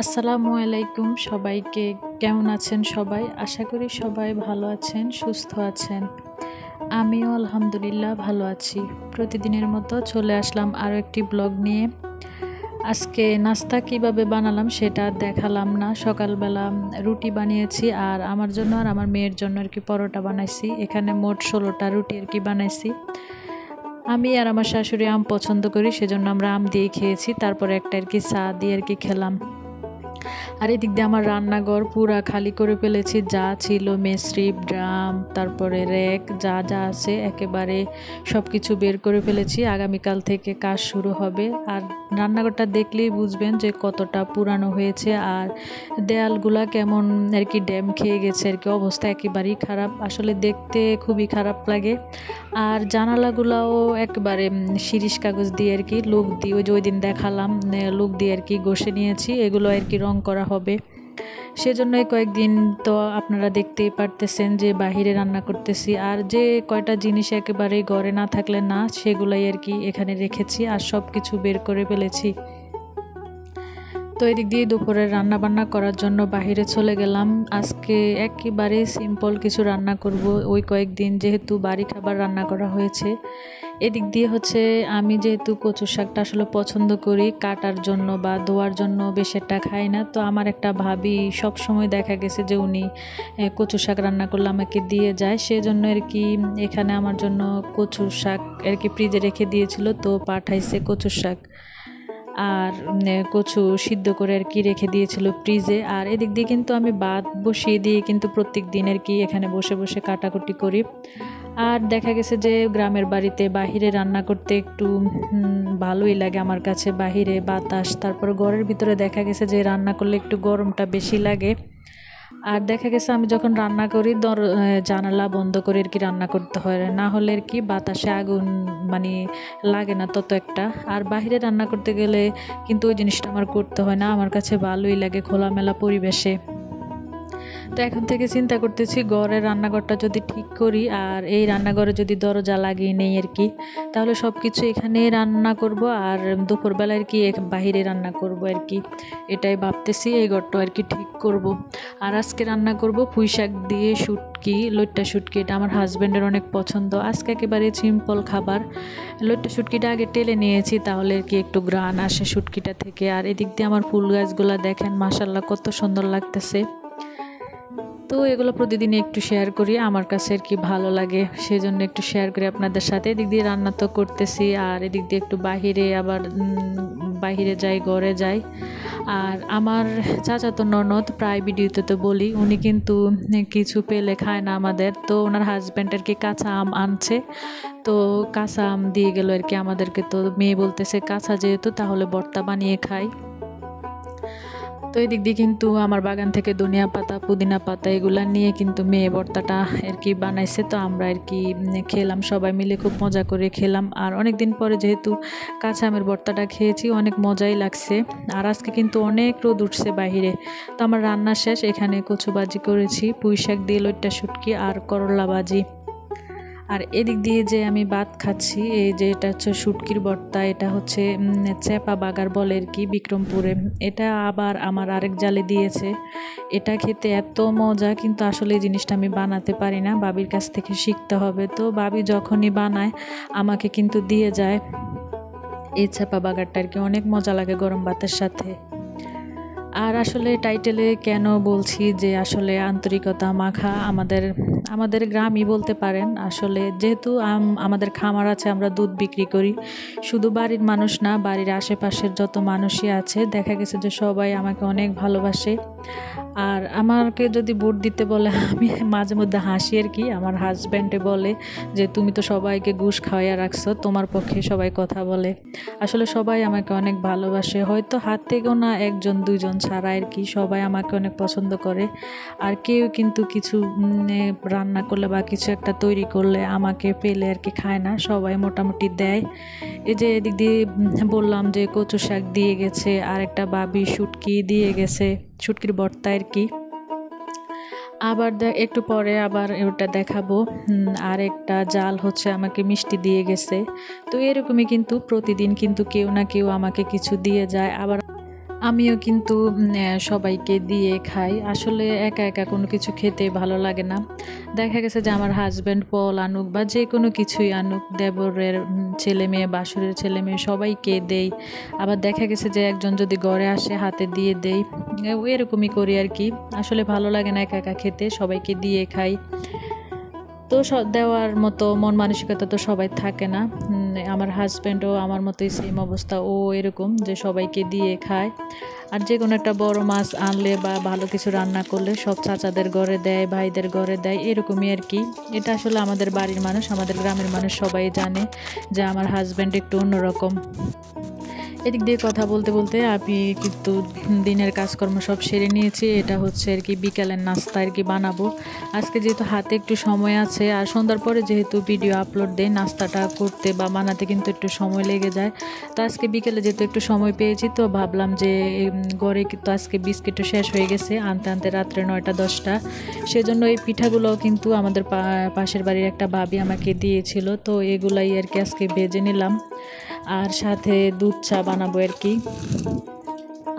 আসসালামু আলাইকুম সবাইকে। কেমন আছেন সবাই? আশা করি সবাই ভালো আছেন, সুস্থ আছেন। আমিও আলহামদুলিল্লাহ ভালো আছি। প্রতিদিনের মতো চলে আসলাম আরও একটি ব্লগ নিয়ে। আজকে নাস্তা কিভাবে বানালাম সেটা দেখালাম না। সকালবেলা রুটি বানিয়েছি আর আমার জন্য আর আমার মেয়ের জন্য আর কি পরোটা বানাইছি। এখানে মোট 16টা রুটি আর কি বানাইছি। আমি আর আমার শাশুড়ি আম পছন্দ করি, সেজন্য আমরা আম দিয়ে খেয়েছি। তারপরে একটা আর কি চা দিয়ে আর কি খেলাম। আর এদিক দিয়ে আমার রান্নাঘর পুরা খালি করে ফেলেছি। যা ছিল মেসরি, ড্রাম, তারপরে র্যাক, যা যা আছে একেবারে সব কিছু বের করে ফেলেছি। আগামীকাল থেকে কাজ শুরু হবে। আর রান্নাঘরটা দেখলেই বুঝবেন যে কতটা পুরানো হয়েছে আর দেয়ালগুলা কেমন আর কি ড্যাম খেয়ে গেছে আর কি, অবস্থা একেবারেই খারাপ। আসলে দেখতে খুবই খারাপ লাগে। আর জানালাগুলাও একেবারে শিরিষ কাগজ দিয়ে আর কি লোক দিয়ে, ওই দিন দেখালাম লোক দিয়ে আর কি ঘষে নিয়েছি। এগুলো আর কি রং করা হবে। সেজন্য কয়েকদিন তো আপনারা দেখতেই পারতেছেন যে বাহিরে রান্না করতেছি। আর যে কয়টা জিনিস একেবারে ঘরে না থাকলে না, সেগুলাই আর কি এখানে রেখেছি আর সব কিছু বের করে ফেলেছি। তো এদিক দিয়ে দুপুরে রান্না বান্না করার জন্য বাহিরে চলে গেলাম। আজকে একেবারে সিম্পল কিছু রান্না করব। ওই কয়েকদিন যেহেতু বাড়ি খাবার রান্না করা হয়েছে, এদিক দিয়ে হচ্ছে আমি যেহেতু কচু শাকটা আসলে পছন্দ করি, কাটার জন্য বা ধোয়ার জন্য বেশি একটা খাই না। তো আমার একটা ভাবি সব সময় দেখা গেছে যে উনি কচু শাক রান্না করলে আমাকে দিয়ে যায়। সেজন্য আর কি এখানে আমার জন্য কচু শাক আর কি ফ্রিজে রেখে দিয়েছিল, তো পাঠাইছে কচু শাক আর কচু সিদ্ধ করে আর কি রেখে দিয়েছিল ফ্রিজে। আর এদিক দিয়ে কিন্তু আমি ভাত বসিয়ে দিয়ে কিন্তু প্রত্যেক দিন আর কি এখানে বসে বসে কাটাকুটি করি। আর দেখা গেছে যে গ্রামের বাড়িতে বাহিরে রান্না করতে একটু ভালোই লাগে আমার কাছে। বাহিরে বাতাস, তারপর ঘরের ভিতরে দেখা গেছে যে রান্না করলে একটু গরমটা বেশি লাগে। আর দেখা গেছে আমি যখন রান্না করি জানালা বন্ধ করে আর কি রান্না করতে হয়, না হলে আর কি বাতাসে আগুন মানে লাগে না তত একটা। আর বাহিরে রান্না করতে গেলে কিন্তু ওই জিনিসটা আমার করতে হয় না, আমার কাছে ভালোই লাগে খোলামেলা পরিবেশে। তো এখন থেকে চিন্তা করতেছি ঘরের রান্নাঘরটা যদি ঠিক করি আর এই রান্নাঘরে যদি দরজা লাগিয়ে নেই আর কি, তাহলে সব কিছু এখানে রান্না করব আর দুপুরবেলা আর কি বাহিরে রান্না করব আর কি, এটাই ভাবতেছি। এই ঘরটা আর কি ঠিক করব। আর আজকে রান্না করব পুঁই শাক দিয়ে শুটকি, লইট্টা শুটকি। এটা আমার হাজব্যান্ডের অনেক পছন্দ। আজকে একেবারে সিম্পল খাবার। লইট্টা শুটকিটা আগে টেলে নিয়েছি, তাহলে আর কি একটু ঘ্রাণ আসে শুটকিটা থেকে। আর এদিক দিয়ে আমার ফুল গাছগুলা দেখেন মাশাআল্লাহ কত সুন্দর লাগতেছে। তো এগুলো প্রতিদিনই একটু শেয়ার করি, আমার কাছে আর কি ভালো লাগে, সেজন্য একটু শেয়ার করি আপনাদের সাথে। এদিক দিয়ে রান্না তো করতেছি আর এদিক দিয়ে একটু বাহিরে আবার বাহিরে যাই, ঘরে যাই। আর আমার চাচাতো ননদ প্রায় ভিডিওতে তো বলি, উনি কিন্তু কিছু পেলে খায় না আমাদের। তো ওনার হাজব্যান্ড আর কি কাঁচা আম আনছে, তো কাঁচা আম দিয়ে গেল আর কি আমাদেরকে। তো মেয়ে বলতেছে কাঁচা যেহেতু তাহলে ভর্তা বানিয়ে খাই। তো এদিক দিয়ে কিন্তু আমার বাগান থেকে ধনিয়া পাতা, পুদিনা পাতা এগুলা নিয়ে কিন্তু মেয়ে ভর্তাটা আর কি বানাইছে। তো আমরা আর কি খেলাম, সবাই মিলে খুব মজা করে খেলাম। আর অনেক দিন পরে যেহেতু কাঁচা আমের ভর্তাটা খেয়েছি, অনেক মজাই লাগছে। আর আজকে কিন্তু অনেক রোদ উঠছে বাহিরে। তো আমার রান্না শেষ, এখানে কচু ভাজি করেছি, পুঁই শাক দিয়ে লইট্টা শুটকি আর করলা ভাজি। আর এদিক দিয়ে যে আমি ভাত খাচ্ছি, এই যে এটা হচ্ছে শুটকির ভর্তা, এটা হচ্ছে চেপা বাগার বলে আর কি বিক্রমপুরে। এটা আবার আমার আরেক জালে দিয়েছে। এটা খেতে এত মজা, কিন্তু আসলে এই জিনিসটা আমি বানাতে পারি না, বাবির কাছ থেকে শিখতে হবে। তো বাবি যখনই বানায় আমাকে কিন্তু দিয়ে যায়। এই চেপা বাগারটা আর কি অনেক মজা লাগে গরম ভাতের সাথে। আর আসলে টাইটেলে কেন বলছি যে আসলে আন্তরিকতা মাখা আমাদের গ্রামই বলতে পারেন। আসলে যেহেতু আমাদের খামার আছে, আমরা দুধ বিক্রি করি। শুধু বাড়ির মানুষ না, বাড়ির আশেপাশের যত মানুষই আছে দেখা গেছে যে সবাই আমাকে অনেক ভালোবাসে। আর আমাকে যদি ভোট দিতে বলে আমি মাঝে মধ্যে হাসি আর কি। আমার হাজব্যান্ডে বলে যে তুমি তো সবাইকে ঘুষ খাওয়াইয়া রাখছো, তোমার পক্ষে সবাই কথা বলে। আসলে সবাই আমাকে অনেক ভালোবাসে, হয়তো হাত থেকেও না একজন দুইজন ছাড়া আর কি, সবাই আমাকে অনেক পছন্দ করে। আর কেউ কিন্তু কিছু রান্না করলে বা কিছু একটা তৈরি করলে আমাকে পেলে আর কি খায় না, সবাই মোটামুটি দেয়। এই যে এদিক দিয়ে বললাম যে কচু শাক দিয়ে গেছে, আর একটা বাবি শুটকি দিয়ে গেছে, শুটকির ভর্তা আর কি। আবার একটু পরে আবার ওটা দেখাবো। আর একটা জাল হচ্ছে আমাকে মিষ্টি দিয়ে গেছে। তো এরকমই কিন্তু প্রতিদিন কিন্তু কেউ না কেউ আমাকে কিছু দিয়ে যায়। আমিও কিন্তু সবাইকে দিয়ে খাই। আসলে একা একা কোনো কিছু খেতে ভালো লাগে না। দেখা গেছে যে আমার হাজব্যান্ড ফল আনুক বা যে কোনো কিছুই আনুক, দেবরের ছেলে মেয়ে, বাসুরের ছেলে মেয়ে সবাইকে দেই। আবার দেখা গেছে যে একজন যদি ঘরে আসে হাতে দিয়ে দেই, এরকমই করি আর কি। আসলে ভালো লাগে না একা একা খেতে, সবাইকে দিয়ে খাই। তো দেওয়ার মতো মন মানসিকতা তো সবাই থাকে না। আমার হাজব্যান্ডও আমার মতোই সেম অবস্থা, ও এরকম যে সবাইকে দিয়ে খায়। আর যে কোনো একটা বড় মাছ আনলে বা ভালো কিছু রান্না করলে সব চাচাদের ঘরে দেয়, ভাইদের ঘরে দেয়, এরকমই আর কি। এটা আসলে আমাদের বাড়ির মানুষ, আমাদের গ্রামের মানুষ সবাই জানে যে আমার হাজব্যান্ড একটু অন্যরকম। এদিক দিয়ে কথা বলতে বলতে আমি কিন্তু দিনের কাজকর্ম সব সেরে নিয়েছি। এটা হচ্ছে আর কি বিকালের নাস্তা আর কি বানাবো আজকে, যেহেতু হাতে একটু সময় আছে। আর সন্ধ্যার পরে যেহেতু ভিডিও আপলোড দেয়, নাস্তাটা করতে বা বানাতে কিন্তু একটু সময় লেগে যায়। তো আজকে বিকেলে যেহেতু একটু সময় পেয়েছি, তো ভাবলাম যে ঘরে কিন্তু আজকে বিস্কিটও শেষ হয়ে গেছে আনতে আনতে রাত্রে 9টা-10টা। সেজন্য এই পিঠাগুলোও কিন্তু আমাদের পাশের বাড়ির একটা ভাবি আমাকে দিয়েছিল, তো এগুলাই আর কি আজকে ভেজে নিলাম। আর সাথে দুধ চা বানাবো আর কি।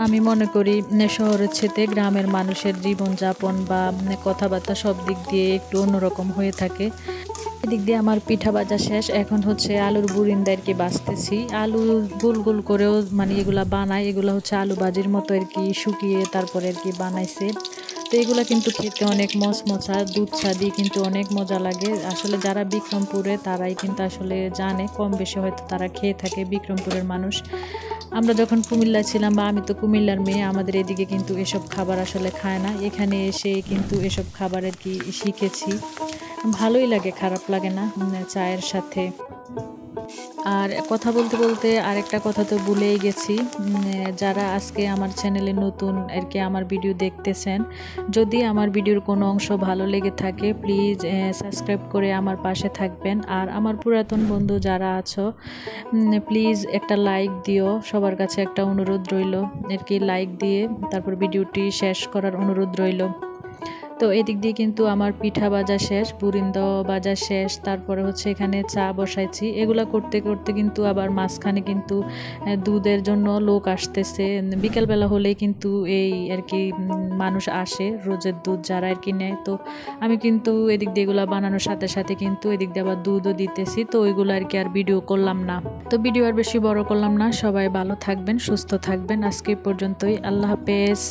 আমি মনে করি শহরের চেয়ে গ্রামের মানুষের জীবনযাপন বা কথাবার্তা সব দিক দিয়ে একটু অন্যরকম হয়ে থাকে। এদিক দিয়ে আমার পিঠা ভাজা শেষ, এখন হচ্ছে আলুর বুরিন্দা আর কি বাছতেছি। আলু গোল গোল করেও মানে এগুলা বানায়, এগুলো হচ্ছে আলু ভাজির মতো আর কি শুকিয়ে তারপরে আর কি বানাইছে। তো এগুলো কিন্তু খেতে অনেক মচমচা, দুধ চা দিয়ে কিন্তু অনেক মজা লাগে। আসলে যারা বিক্রমপুরে তারাই কিন্তু আসলে জানে, কম বেশি হয়তো তারা খেয়ে থাকে বিক্রমপুরের মানুষ। আমরা যখন কুমিল্লা ছিলাম, বা আমি তো কুমিল্লার মেয়ে, আমাদের এদিকে কিন্তু এসব খাবার আসলে খায় না। এখানে এসে কিন্তু এসব খাবার আর কি শিখেছি। ভালোই লাগে, খারাপ লাগে না চায়ের সাথে। আর কথা বলতে বলতে আরেকটা কথা তো ভুলেই গেছি। যারা আজকে আমার চ্যানেলে নতুন আর কি আমার ভিডিও দেখতেছেন, যদি আমার ভিডিওর কোনো অংশ ভালো লেগে থাকে প্লিজ সাবস্ক্রাইব করে আমার পাশে থাকবেন। আর আমার পুরাতন বন্ধু যারা আছো, প্লিজ একটা লাইক দিও, সবার কাছে একটা অনুরোধ রইল আর কি। লাইক দিয়ে তারপর ভিডিওটি শেষ করার অনুরোধ রইল। তো এদিক দিয়ে কিন্তু আমার পিঠা ভাজা শেষ, বুরিন্দ ভাজা শেষ, তারপরে হচ্ছে এখানে চা বসাইছি। এগুলা করতে করতে কিন্তু আবার মাঝখানে কিন্তু দুধের জন্য লোক আসতেছে। বিকালবেলা হলেই কিন্তু এই আর কি মানুষ আসে, রোজের দুধ যারা আর কি নেয়। তো আমি কিন্তু এদিক দিয়ে এগুলা বানানোর সাথে সাথে কিন্তু এদিক দিয়ে আবার দুধও দিতেছি। তো ওইগুলো আর কি আর ভিডিও করলাম না। তো ভিডিও আর বেশি বড় করলাম না। সবাই ভালো থাকবেন, সুস্থ থাকবেন। আজকে পর্যন্তই, আল্লাহ হাফেজ।